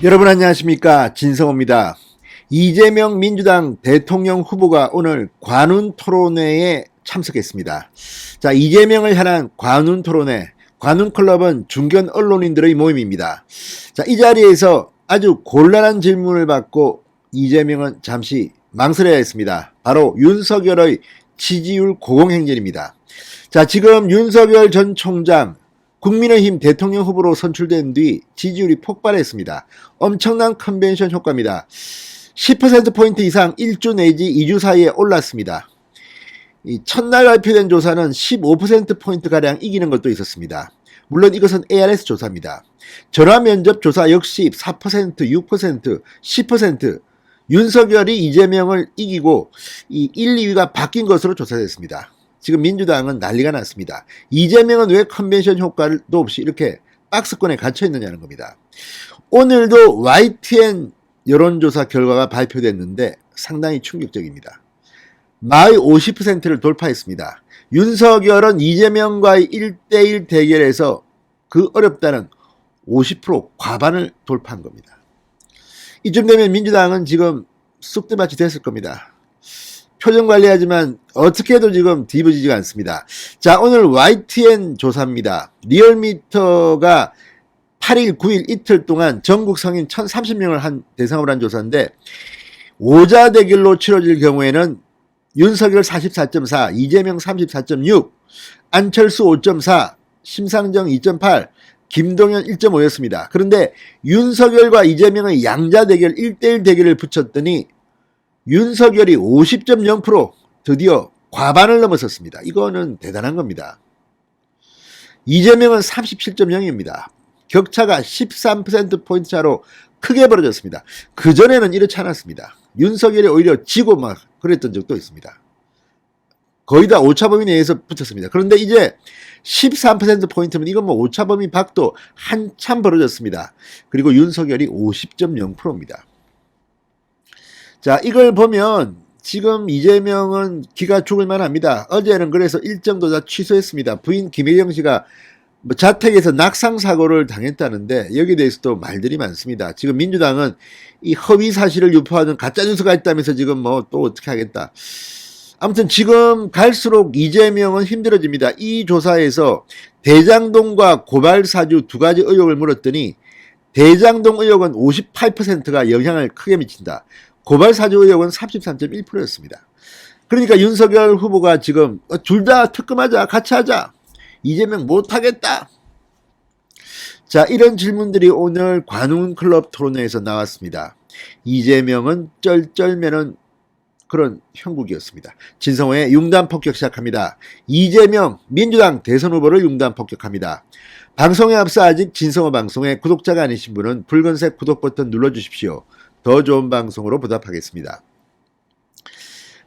여러분 안녕하십니까, 진성호입니다. 이재명 민주당 대통령 후보가 오늘 관훈 토론회에 참석했습니다. 자, 이재명을 향한 관훈 토론회, 관훈클럽은 중견 언론인들의 모임입니다. 자, 이 자리에서 아주 곤란한 질문을 받고 이재명은 잠시 망설여야 했습니다. 바로 윤석열의 지지율 고공행진입니다. 자, 지금 윤석열 전 총장 국민의힘 대통령 후보로 선출된 뒤 지지율이 폭발했습니다. 엄청난 컨벤션 효과입니다. 10%포인트 이상 1주 내지 2주 사이에 올랐습니다. 이 첫날 발표된 조사는 15%포인트가량 이기는 것도 있었습니다. 물론 이것은 ARS 조사입니다. 전화면접 조사 역시 4%, 6%, 10% 윤석열이 이재명을 이기고 이 1, 2위가 바뀐 것으로 조사됐습니다. 지금 민주당은 난리가 났습니다. 이재명은 왜 컨벤션 효과도 없이 이렇게 박스권에 갇혀 있느냐는 겁니다. 오늘도 YTN 여론조사 결과가 발표됐는데 상당히 충격적입니다. 마의 50%를 돌파했습니다. 윤석열은 이재명과의 1대1 대결에서 그 어렵다는 50% 과반을 돌파한 겁니다. 이쯤 되면 민주당은 지금 쑥대밭이 됐을 겁니다. 표정 관리하지만 어떻게 해도 지금 뒤집어지지가 않습니다. 자, 오늘 YTN 조사입니다. 리얼미터가 8일, 9일 이틀 동안 전국 성인 1030명을 대상으로 한 조사인데, 오자 대결로 치러질 경우에는 윤석열 44.4, 이재명 34.6, 안철수 5.4, 심상정 2.8, 김동연 1.5였습니다. 그런데 윤석열과 이재명의 양자 대결 1대1 대결을 붙였더니 윤석열이 50.0% 드디어 과반을 넘어섰습니다. 이거는 대단한 겁니다. 이재명은 37.0입니다. 격차가 13%포인트 차로 크게 벌어졌습니다. 그전에는 이렇지 않았습니다. 윤석열이 오히려 지고 막 그랬던 적도 있습니다. 거의 다 오차범위 내에서 붙었습니다. 그런데 이제 13%포인트면 이건 뭐 오차범위 밖도 한참 벌어졌습니다. 그리고 윤석열이 50.0%입니다. 자, 이걸 보면 지금 이재명은 기가 죽을 만합니다. 어제는 그래서 일정도 다 취소했습니다. 부인 김혜경 씨가 자택에서 낙상 사고를 당했다는데 여기에 대해서도 말들이 많습니다. 지금 민주당은 이 허위 사실을 유포하는 가짜 뉴스가 있다면서 지금 뭐 또 어떻게 하겠다. 아무튼 지금 갈수록 이재명은 힘들어집니다. 이 조사에서 대장동과 고발 사주 두 가지 의혹을 물었더니 대장동 의혹은 58%가 영향을 크게 미친다. 고발 사주 의혹은 33.1%였습니다. 그러니까 윤석열 후보가 지금 둘 다 특검하자, 같이 하자, 이재명 못하겠다. 자, 이런 질문들이 오늘 관훈클럽 토론회에서 나왔습니다. 이재명은 쩔쩔매는 그런 형국이었습니다. 진성호의 융단 폭격 시작합니다. 이재명 민주당 대선 후보를 융단 폭격합니다. 방송에 앞서 아직 진성호 방송에 구독자가 아니신 분은 붉은색 구독 버튼 눌러주십시오. 더 좋은 방송으로 보답하겠습니다.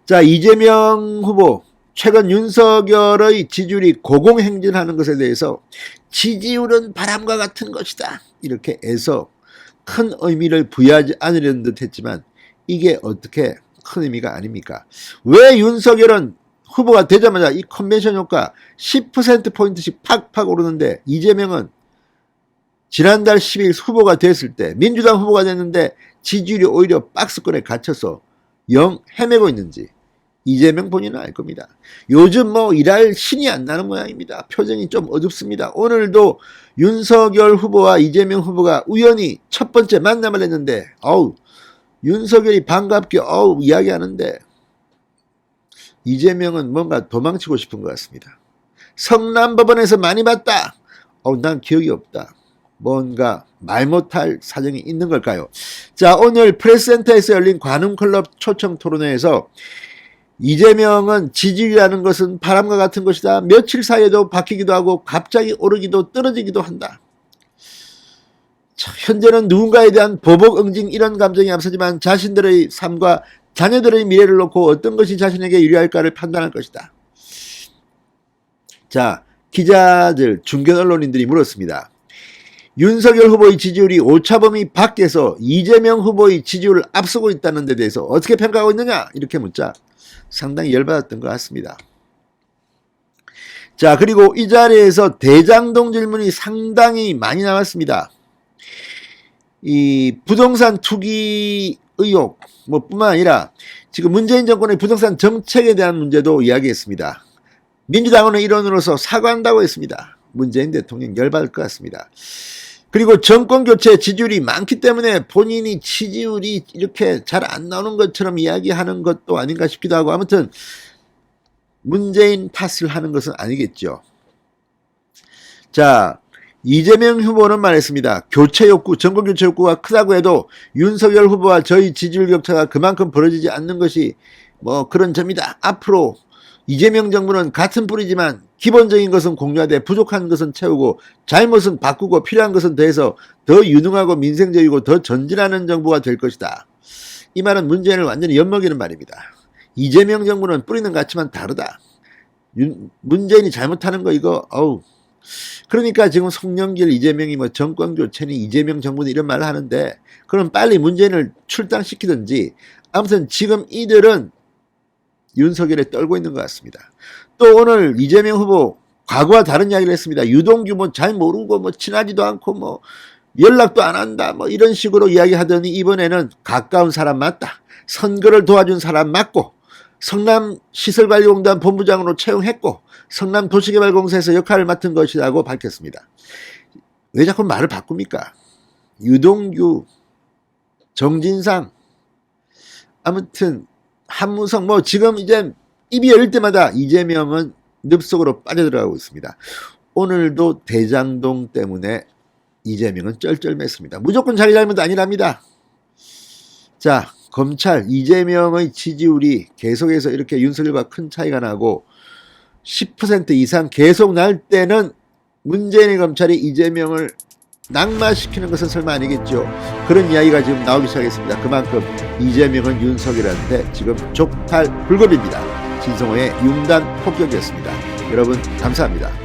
자, 이재명 후보 최근 윤석열의 지지율이 고공행진하는 것에 대해서 지지율은 바람과 같은 것이다, 이렇게 해서 큰 의미를 부여하지 않으려는 듯 했지만 이게 어떻게 큰 의미가 아닙니까? 왜 윤석열은 후보가 되자마자 이 컨벤션 효과 10%포인트씩 팍팍 오르는데 이재명은 지난달 10일 후보가 됐을 때, 민주당 후보가 됐는데 지지율이 오히려 박스권에 갇혀서 영 헤매고 있는지 이재명 본인은 알 겁니다. 요즘 뭐 일할 신이 안 나는 모양입니다. 표정이 좀 어둡습니다. 오늘도 윤석열 후보와 이재명 후보가 우연히 첫 번째 만남을 했는데 윤석열이 반갑게 이야기하는데 이재명은 뭔가 도망치고 싶은 것 같습니다. 성남법원에서 많이 봤다. 난 기억이 없다. 뭔가 말 못할 사정이 있는 걸까요? 자, 오늘 프레스센터에서 열린 관훈클럽 초청 토론회에서 이재명은 지지율이라는 것은 바람과 같은 것이다. 며칠 사이에도 바뀌기도 하고 갑자기 오르기도 떨어지기도 한다. 자, 현재는 누군가에 대한 보복 응징 이런 감정이 앞서지만 자신들의 삶과 자녀들의 미래를 놓고 어떤 것이 자신에게 유리할까를 판단할 것이다. 자, 기자들, 중견 언론인들이 물었습니다. 윤석열 후보의 지지율이 오차범위 밖에서 이재명 후보의 지지율을 앞서고 있다는 데 대해서 어떻게 평가하고 있느냐, 이렇게 묻자 상당히 열받았던 것 같습니다. 자, 그리고 이 자리에서 대장동 질문이 상당히 많이 나왔습니다. 이 부동산 투기 의혹 뭐 뿐만 아니라 지금 문재인 정권의 부동산 정책에 대한 문제도 이야기했습니다. 민주당은 일원으로서 사과한다고 했습니다. 문재인 대통령 열받을 것 같습니다. 그리고 정권교체 지지율이 많기 때문에 본인이 지지율이 이렇게 잘 안 나오는 것처럼 이야기하는 것도 아닌가 싶기도 하고, 아무튼 문재인 탓을 하는 것은 아니겠죠. 자, 이재명 후보는 말했습니다. 교체 욕구, 정권 교체 욕구가 크다고 해도 윤석열 후보와 저희 지지율 격차가 그만큼 벌어지지 않는 것이 뭐 그런 점이다. 앞으로 이재명 정부는 같은 뿌리지만 기본적인 것은 공유하되 부족한 것은 채우고 잘못은 바꾸고 필요한 것은 더해서 더 유능하고 민생적이고 더 전진하는 정부가 될 것이다. 이 말은 문재인을 완전히 엿먹이는 말입니다. 이재명 정부는 뿌리는 같지만 다르다. 문재인이 잘못하는 거 이거 그러니까 지금 송영길 이재명이 뭐 정권 교체니 이재명 정부는 이런 말을 하는데, 그럼 빨리 문재인을 출당시키든지, 아무튼 지금 이들은 윤석열에 떨고 있는 것 같습니다. 또 오늘 이재명 후보 과거와 다른 이야기를 했습니다. 유동규 뭐 잘 모르고 뭐 친하지도 않고 뭐 연락도 안 한다 뭐 이런 식으로 이야기하더니 이번에는 가까운 사람 맞다. 선거를 도와준 사람 맞고 성남시설관리공단 본부장으로 채용했고 성남도시개발공사에서 역할을 맡은 것이라고 밝혔습니다. 왜 자꾸 말을 바꿉니까? 유동규, 정진상, 아무튼 한무성 뭐 지금 이제 입이 열릴 때마다 이재명은 늪속으로 빠져들어가고 있습니다. 오늘도 대장동 때문에 이재명은 쩔쩔맸습니다. 무조건 자기 잘못 아니랍니다. 자, 검찰 이재명의 지지율이 계속해서 이렇게 윤석열과 큰 차이가 나고 10% 이상 계속 날 때는 문재인의 검찰이 이재명을 낙마시키는 것은 설마 아니겠죠. 그런 이야기가 지금 나오기 시작했습니다. 그만큼 이재명은 윤석열한테 지금 족탈불급입니다. 진성호의 융단 폭격이었습니다. 여러분 감사합니다.